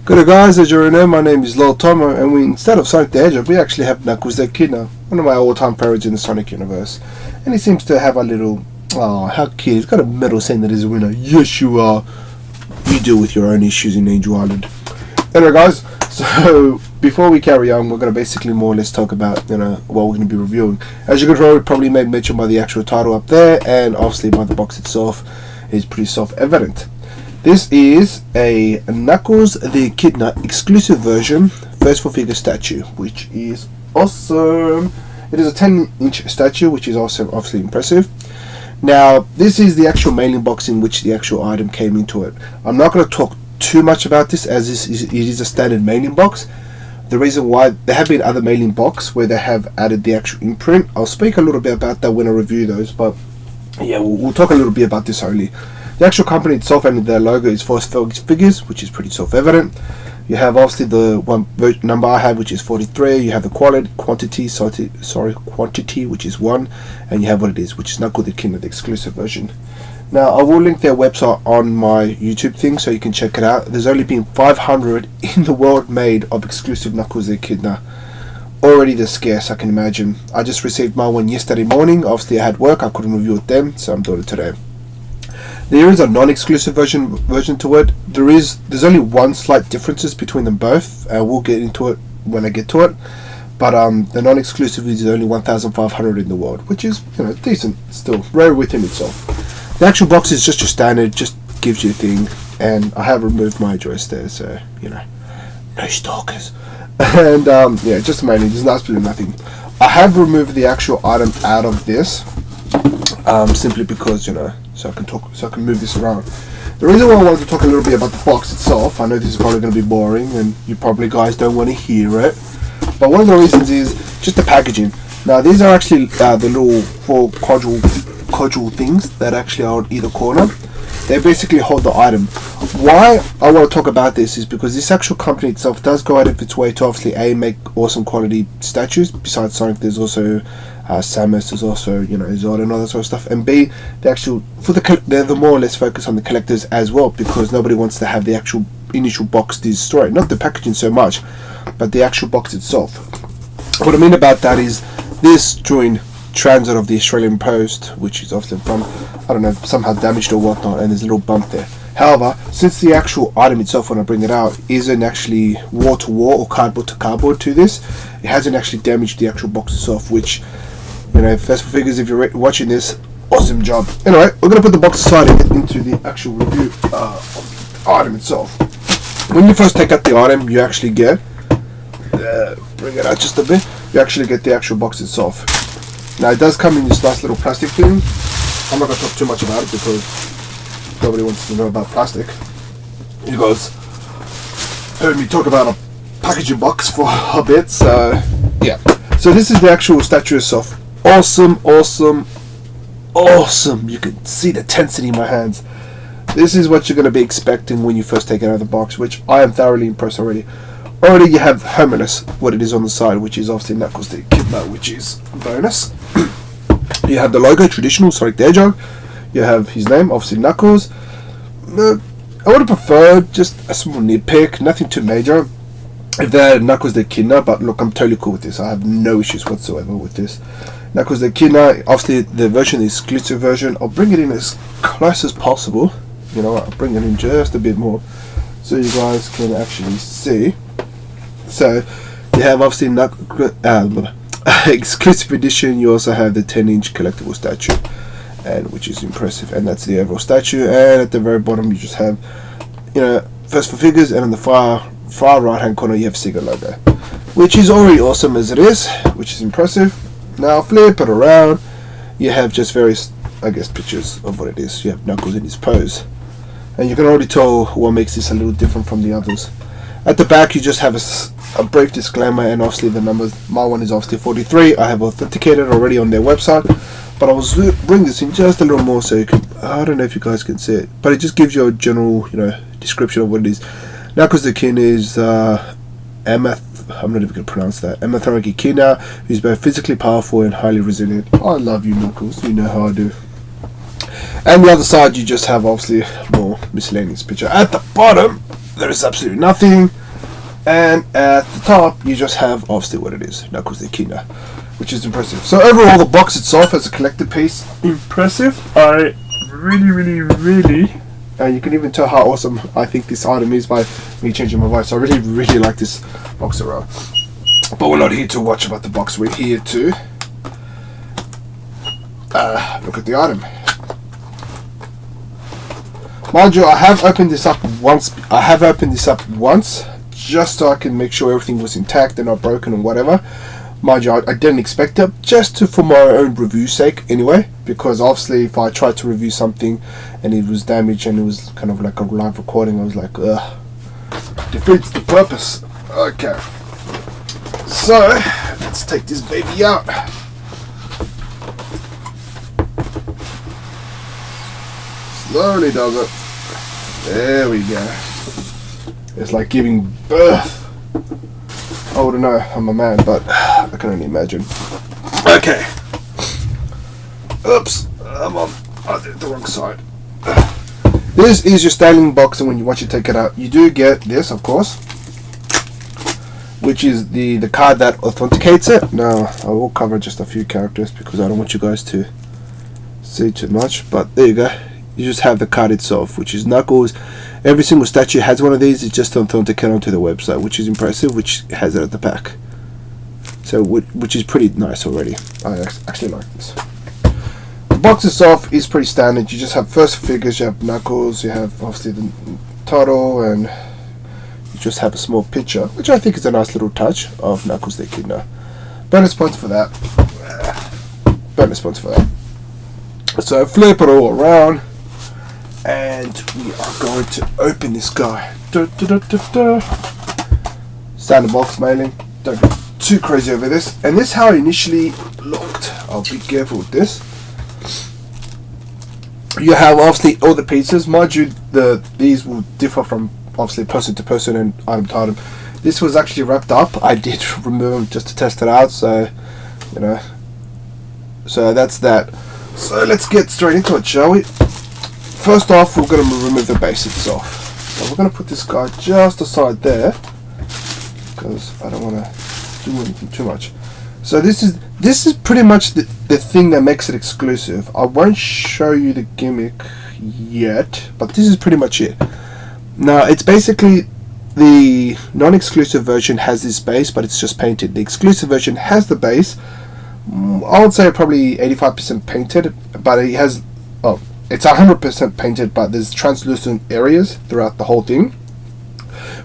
Good guys, as you already know, my name is Lol Tomo, and instead of Sonic the Hedgehog, we actually have Knuckles the Echidna, one of my all-time favorites in the Sonic universe. And he seems to have a little, oh, how cute, he's got a medal saying that he's a winner. Yes, you are. You deal with your own issues in Angel Island. Anyway guys, so before we carry on, we're going to basically more or less talk about, what we're going to be reviewing. As you could probably made mention by the actual title up there, and obviously by the box itself, is pretty self-evident. This is a Knuckles the Echidna exclusive version, First4figures statue, which is awesome. It is a 10-inch statue, which is also obviously impressive. Now, this is the actual mailing box in which the actual item came into it. I'm not going to talk too much about this, as it is a standard mailing box. The reason why, there have been other mailing boxes where they have added the actual imprint. I'll speak a little bit about that when I review those, but yeah, we'll talk a little bit about this only. The actual company itself and their logo is First4figures, which is pretty self-evident. You have obviously the one number I have, which is 43. You have the quantity, which is 1, and you have what it is, which is Knuckles the Echidna, the exclusive version. Now, I will link their website on my YouTube thing, so you can check it out. There's only been 500 in the world made of exclusive Knuckles the Echidna. Already the scarce, I can imagine. I just received my one yesterday morning. Obviously, I had work, I couldn't review it then, so I'm doing it today. There is a non-exclusive version to it. There's only one slight differences between them both. We'll get into it when I get to it. But the non-exclusive is only 1,500 in the world, which is decent still, rare within itself. The actual box is just your standard, just gives you a thing, and I have removed my address there, so no stalkers. And yeah, just mainly there's absolutely nothing. I have removed the actual item out of this, simply because so I can move this around. The reason why I wanted to talk a little bit about the box itself, I know this is probably going to be boring and you probably guys don't want to hear it, but one of the reasons is just the packaging. Now these are actually the little 4 codule things that actually are on either corner. They basically hold the item. Why I want to talk about this is because this actual company itself does go out of its way to obviously A, make awesome quality statues. Besides Sonic, there's also Samus, there's also Zod and all that sort of stuff. And B, they're the more or less focused on the collectors as well, because nobody wants to have the actual initial box destroyed. Not the packaging so much, but the actual box itself. What I mean about that is this during transit of the Australian Post, which is often from, I don't know, somehow damaged or whatnot, and there's a little bump there. However, since the actual item itself, when I bring it out, isn't actually wall to wall or cardboard to cardboard to this, it hasn't actually damaged the actual box itself, which, First4figures, if you're watching this, awesome job. Anyway, we're going to put the box aside and get into the actual review of the item itself. When you first take out the item, you actually get, bring it out just a bit, you actually get the actual box itself. Now it does come in this nice little plastic thing. I'm not going to talk too much about it because nobody wants to know about plastic. You guys heard me talk about a packaging box for a bit, so yeah. So this is the actual statue itself. Awesome, awesome, awesome. You can see the tensity in my hands. This is what you're going to be expecting when you first take it out of the box, which I am thoroughly impressed already. Already you have Hominus, what it is on the side, which is obviously Knuckles the Echidna, which is a bonus. You have the logo, traditional, Sonic the Hedgehog. You have his name, obviously Knuckles. I would have preferred just a small nitpick, nothing too major, if they had Knuckles the Echidna, but look, I'm totally cool with this. I have no issues whatsoever with this. Knuckles the Echidna, obviously the version, the exclusive version, I'll bring it in as close as possible. I'll bring it in just a bit more so you guys can actually see. So you have obviously exclusive edition. You also have the 10-inch collectible statue, and which is impressive. And that's the overall statue. And at the very bottom, you just have First4figures, and on the far right hand corner, you have Sega logo, which is already awesome as it is, which is impressive. Now flip it around. You have just various, pictures of what it is. You have Knuckles in his pose, and you can already tell what makes this a little different from the others. At the back, you just have a brief disclaimer and obviously the numbers. My one is obviously 43. I have authenticated already on their website, but I will bring this in just a little more so you can, I don't know if you guys can see it, but it just gives you a general description of what it is. Knuckles the Echidna is I'm not even going to pronounce that. Amathoric Echidna, who's both physically powerful and highly resilient. I love you, Knuckles, you know how I do. And the other side, you just have obviously more miscellaneous picture. At the bottom, there is absolutely nothing. And at the top, you just have obviously what it is, Knuckles the Echidna, which is impressive. So overall, the box itself as a collector piece, impressive. I really, and you can even tell how awesome I think this item is by me changing my voice. I really like this box around. But we're not here to watch about the box. We're here to look at the item. Mind you, I have opened this up once. Just so I can make sure everything was intact and not broken and whatever. Mind you, I didn't expect it, just for my own review sake anyway, because obviously if I tried to review something and it was damaged and it was kind of like a live recording, I was like, ugh, defeats the purpose. Okay, so let's take this baby out. Slowly does it. There we go. It's like giving birth. I wouldn't know, I'm a man, but I can only imagine. Okay. Oops, I did it the wrong side. This is your standing box, and when you take it out, you do get this, of course, which is the card that authenticates it. Now, I will cover just a few characters because I don't want you guys to see too much, but there you go. You just have the card itself, which is Knuckles. Every single statue has one of these. It's just authenticated onto the website, which is impressive, which has it at the back. So, which is pretty nice already. I actually like this. The box itself is pretty standard. You just have first figures, you have Knuckles, you have obviously the turtle, and you just have a small picture, which I think is a nice little touch of Knuckles the Echidna. Bonus points for that. Bonus points for that. So flip it all around. And we are going to open this guy. Standard box mailing. Don't go too crazy over this. And this is how it initially looked. I'll be careful with this. You have obviously all the pieces. Mind you, these will differ from obviously person to person and item to item. This was actually wrapped up. I did remove them just to test it out. So, you know. So that's that. So let's get straight into it, shall we? First off, we're going to remove the base itself. So we're going to put this guy just aside there, because I don't want to do anything too much. So this is pretty much the thing that makes it exclusive. I won't show you the gimmick yet, but this is pretty much it. Now, it's basically the non-exclusive version has this base, but it's just painted. The exclusive version has the base. I would say probably 85% painted, but it has, oh, it's 100% painted, but there's translucent areas throughout the whole thing,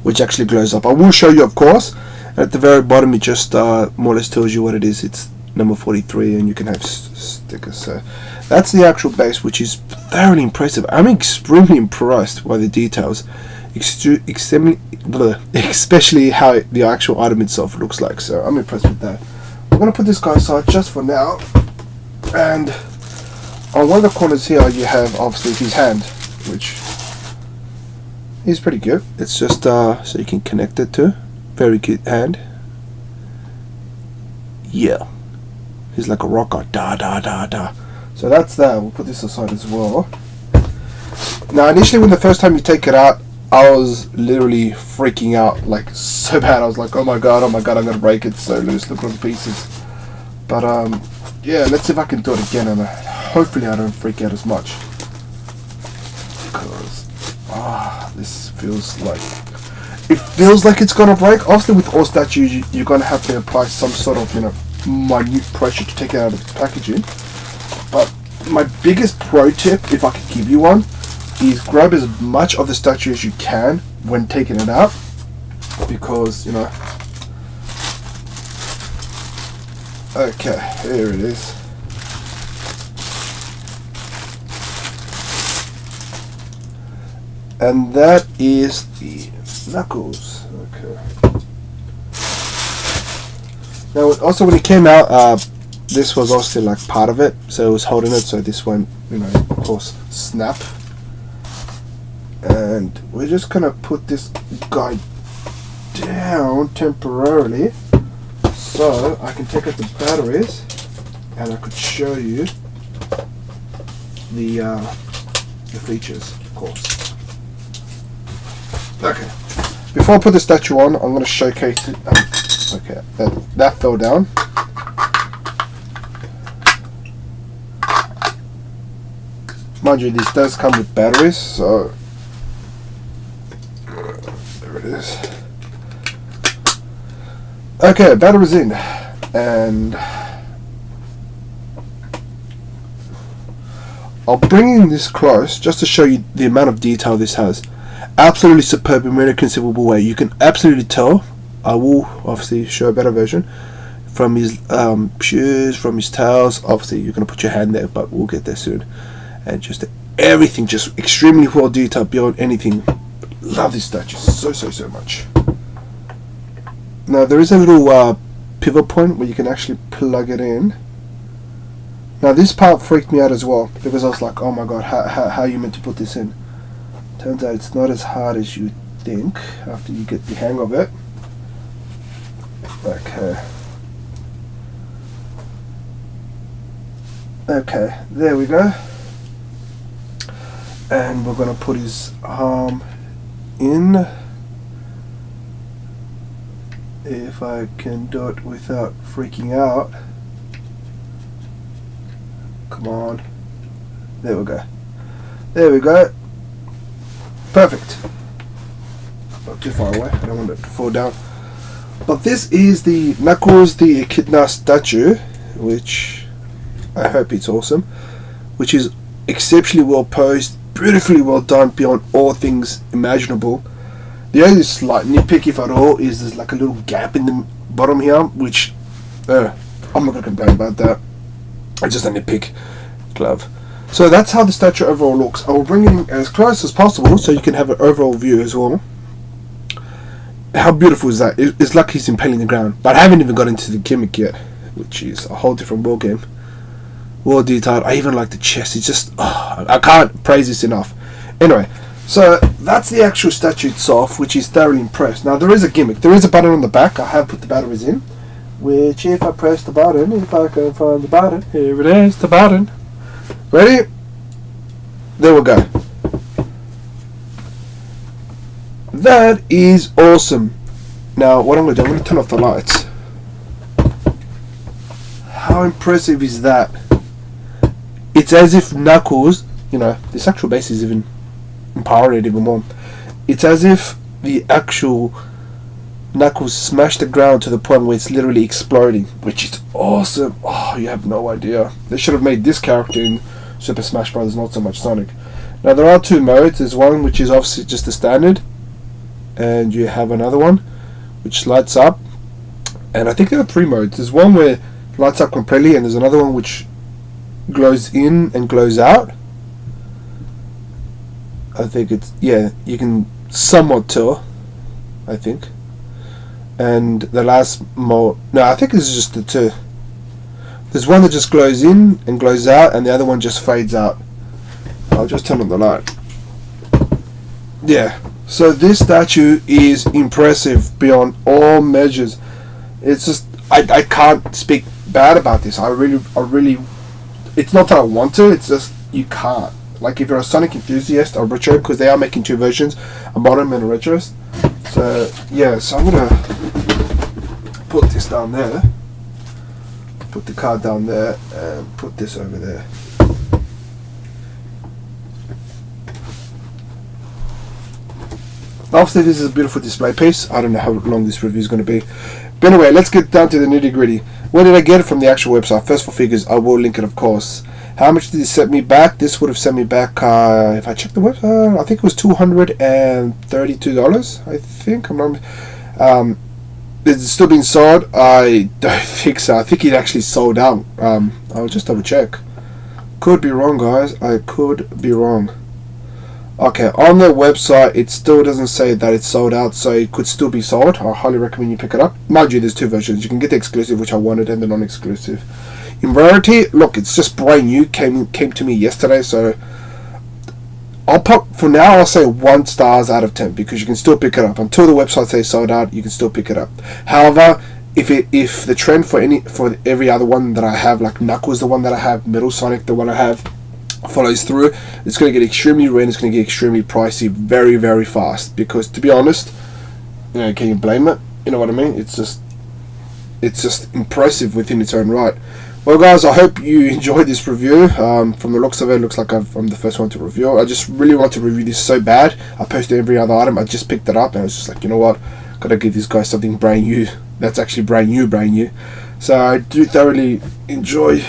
which actually glows up. I will show you, of course. At the very bottom, it just more or less tells you what it is. It's number 43, and you can have stickers. So that's the actual base, which is thoroughly impressive. I'm extremely impressed by the details, especially how the actual item itself looks like. So I'm impressed with that. I'm going to put this guy aside just for now, and on one of the corners here you have obviously his hand, which is pretty good. It's just so you can connect it to. Very good hand. Yeah, he's like a rocker. Da da da da. So that's that. We'll put this aside as well. Now, initially when the first time you take it out, I was literally freaking out, like so bad. I was like, oh my god, I'm gonna break it. So loose, look at the pieces. But yeah, let's see if I can do it again, and hopefully I don't freak out as much, because this feels like it's gonna break. Obviously, with all statues, you're gonna have to apply some sort of minute pressure to take it out of the packaging. But my biggest pro tip, if I could give you one, is grab as much of the statue as you can when taking it out, because okay, here it is. And that is the Knuckles. Okay. Now, also when it came out, this was also like part of it, so it was holding it, so this won't, of course, snap. And we're just gonna put this guy down temporarily, so I can take out the batteries, and I could show you the features, of course. Okay. before I put the statue on, I'm going to showcase it. Okay, that fell down. Mind you, this does come with batteries, so there it is. Okay, batteries in, and I'll bring in this close just to show you the amount of detail this has. Absolutely superb in any conceivable way. You can absolutely tell. I will obviously show a better version from his shoes, from his tails. Obviously, you're going to put your hand there, but we'll get there soon. And just everything, just extremely well detailed beyond anything. Love this statue so much. Now there is a little pivot point where you can actually plug it in. Now this part freaked me out as well, because I was like, oh my god, how are you meant to put this in? Turns out it's not as hard as you think after you get the hang of it. Okay, there we go. And we're going to put his arm in. If I can do it without freaking out. Come on. There we go. There we go. Perfect. Not too far away. I don't want it to fall down. But this is the Knuckles the Echidna statue, which I hope it's awesome. Which is exceptionally well posed, beautifully well done beyond all things imaginable. The only slight nitpick, if at all, is there's like a little gap in the bottom here, which I'm not going to complain about that. It's just a nitpick. Glove. So that's how the statue overall looks. I will bring it in as close as possible so you can have an overall view as well. How beautiful is that? It's like he's impaling the ground. But I haven't even got into the gimmick yet, which is a whole different ball game. Well detailed. I even like the chest. It's just, I can't praise this enough. Anyway, so that's the actual statue itself, which is thoroughly impressed. Now there is a gimmick. There is a button on the back. I have put the batteries in, which if I press the button, if I can find the button, here it is, the button. Ready? There we go. That is awesome. Now what I'm going to do, I'm going to turn off the lights. How impressive is that? It's as if Knuckles, this actual base is even empowering it even more. It's as if the actual Knuckles smashed the ground to the point where it's literally exploding, which is awesome. Oh, you have no idea. They should have made this character in Super Smash Bros. Not so much Sonic. Now there are two modes. There's one which is obviously just the standard, and you have another one which lights up. And I think there are three modes. There's one where it lights up completely, and there's another one which glows in and glows out. I think it's, yeah, you can somewhat tell, I think. And the last mode, no, I think this is just the two. There's one that just glows in and glows out, and the other one just fades out. I'll just turn on the light. Yeah, so this statue is impressive beyond all measures. It's just, I can't speak bad about this. I really, it's not that I want to, it's just, you can't. Like if you're a Sonic enthusiast or retro, because they are making two versions, a modern and a retro. So yeah, so I'm gonna put this down there, put the card down there, and put this over there. Obviously this is a beautiful display piece. I don't know how long this review is going to be. But anyway, let's get down to the nitty gritty. Where did I get it from? The actual website, First4figures. I will link it, of course. How much did it set me back? This would have sent me back, if I check the website, I think it was $232, I think. It's still being sold? I don't think so. I think it actually sold out. I'll just double check. Could be wrong, guys. I could be wrong. Okay, on the website, it still doesn't say that it's sold out, so it could still be sold. I highly recommend you pick it up. Mind you, there's two versions. You can get the exclusive, which I wanted, and the non-exclusive. In rarity, look, it's just brand new. Came to me yesterday, so for now I'll say 1 star out of 10 because you can still pick it up until the website says sold out. You can still pick it up. However, if the trend for every other one that I have, like Knuckles, the one that I have, Metal Sonic, the one I have, follows through, it's going to get extremely rare and it's going to get extremely pricey very, very fast, because to be honest, You know, can you blame it? You know what I mean? It's just impressive within its own right. Well, guys, I hope you enjoyed this review. From the looks of it, looks like I'm the first one to review. I just really want to review this so bad. I posted every other item. I just picked it up, and I was just like, you know what? Gotta give this guy something brand new. That's actually brand new. So I do thoroughly enjoy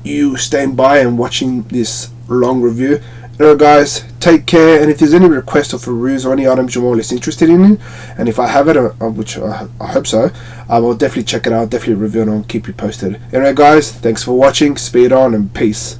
you staying by and watching this long review. Anyway, guys, take care, and if there's any requests of reviews or any items you're more or less interested in, and if I have it, which I hope so, I will definitely check it out, definitely review it, and I'll keep you posted. Anyway, guys, thanks for watching, speed on, and peace.